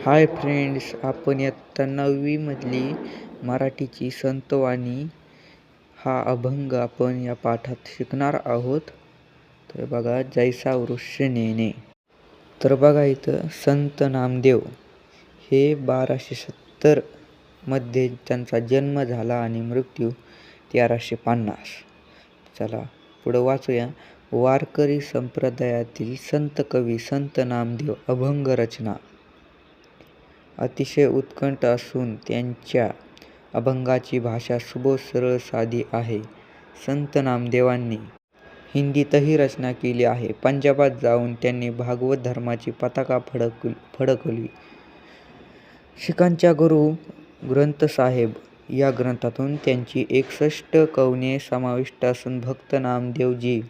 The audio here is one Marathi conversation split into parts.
हाय फ्रेंड्स, आपण इयत्ता 9वी मधली मराठीची संतवाणी हा अभंग आपण या पाठात शिकणार आहोत. तर बघा, जैसा वृक्ष नेणे. तर बघा इथं संत नामदेव हे 1270 मध्ये त्यांचा जन्म झाला आणि मृत्यू 1350. चला पुढं वाचूया. वारकरी संप्रदायातील संत कवी संत नामदेव अभंग रचना अतिशय उत्कट असून त्यांच्या अभंगाची भाषा सुबोध सरळ साधी आहे. संत नामदेवांनी हिंदीतही रचना केली आहे. पंजाबात जाऊन त्यांनी भागवत धर्माची पताका फडकवली. शीखांच्या गुरु ग्रंथसाहेब या ग्रंथातून त्यांची 61 कवने समाविष्ट असून भक्त नामदेवजी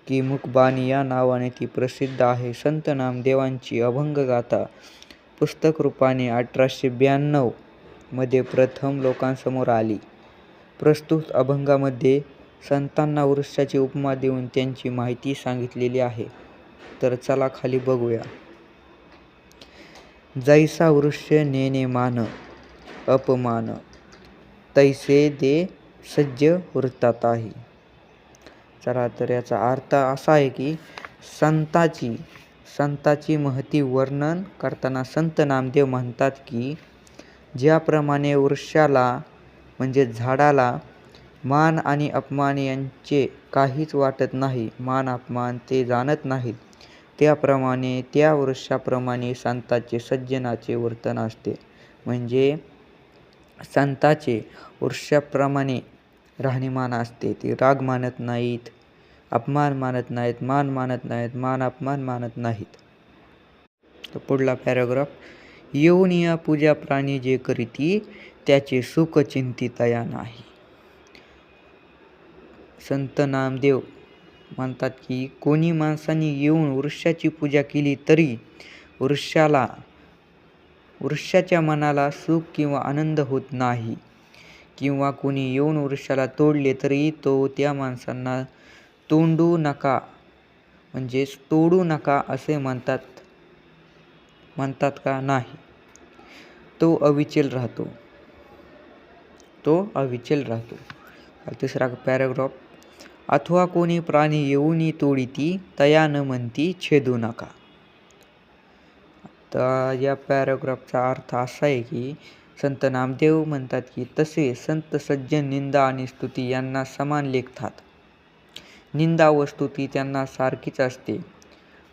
की मुखबानी या नावाने ती प्रसिद्ध आहे. संत नामदेवांची अभंगगाथा पुस्तक रूपाने 1892 मध्ये प्रथम लोकांसमोर आली. प्रस्तुत अभंगामध्ये संतांना वृक्षाची उपमा देऊन त्यांची माहिती सांगितलेली आहे. तर चला खाली बघूया. जैसा वृक्ष नेणे मान, अपमान तैसे दे सज्ज वृत्ताताही. चला तर याचा अर्थ असा आहे की संताची महती वर्णन करताना संत नामदेव म्हणतात की ज्याप्रमाणे वृक्षाला म्हणजे झाडाला मान आणि अपमान यांचे काहीच वाटत नाही, मान अपमान ते जाणत नाहीत, त्याप्रमाणे त्या वृक्षाप्रमाणे संताचे सज्जनाचे वर्तन असते. म्हणजे संताचे वृक्षाप्रमाणे राहणीमान असते. ते राग मानत नाहीत, अपमान मानत नाहीत, मान मानत नाहीत, मान अपमान मानत नाहीत. तर पुढला पॅराग्राफ. येऊन या पूजा प्राणी जे करीती, त्याचे सुख चिंतितया नाही. संत नामदेव म्हणतात की कोणी माणसाने येऊन वृक्षाची पूजा केली तरी वृक्षाच्या मनाला सुख किंवा आनंद होत नाही, किंवा कोणी येऊन वृक्षाला तोडले तरी तो त्या माणसांना तोडू नका म्हणजेच तोडू नका असे म्हणतात का? नाही. तो अविचल राहतो. तिसरा पॅराग्राफ. अथवा कोणी प्राणी येऊनी तोडीती, तया न म्हणती छेदू नका. तर या पॅराग्राफचा अर्थ असा आहे की संत नामदेव म्हणतात की तसे संत सज्जन निंदा आणि स्तुती यांना समान लेखतात. निंदा व स्तुती त्यांना सारखीच असते.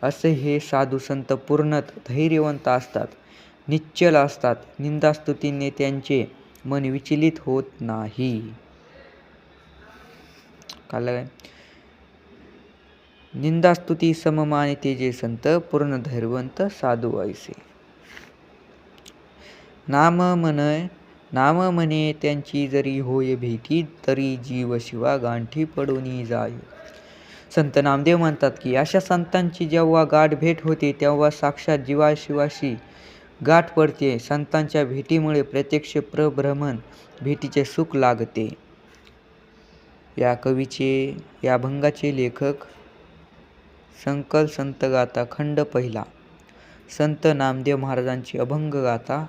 असे हे साधू संत पूर्णत धैर्यवंत असतात, निश्चल असतात. निंदास्तुतीने त्यांचे मन विचलित होत नाही. निंदास्तुती सममानिते जे संत पूर्ण धैर्यवंत साधू ऐसे. नाम म्हणे त्यांची जरी होय भेटी, तरी जीव शिवा गांठी पडून जाय. संत नामदेव म्हणतात की अशा संतांची जेव्हा गाठ भेट होते तेव्हा साक्षात जीवाशिवाशी गाठ पडते. संतांच्या भेटीमुळे प्रत्यक्ष प्रभ्रमण भेटीचे सुख लागते. या अभंगाचे लेखक संकल संतगाथा खंड पहिला, संत नामदेव महाराजांची अभंगगाथा,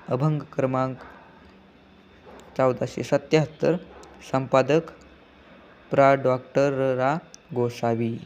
अभंग क्रमांक 1477, संपादक प्रा. डॉ. रा. गोसावी.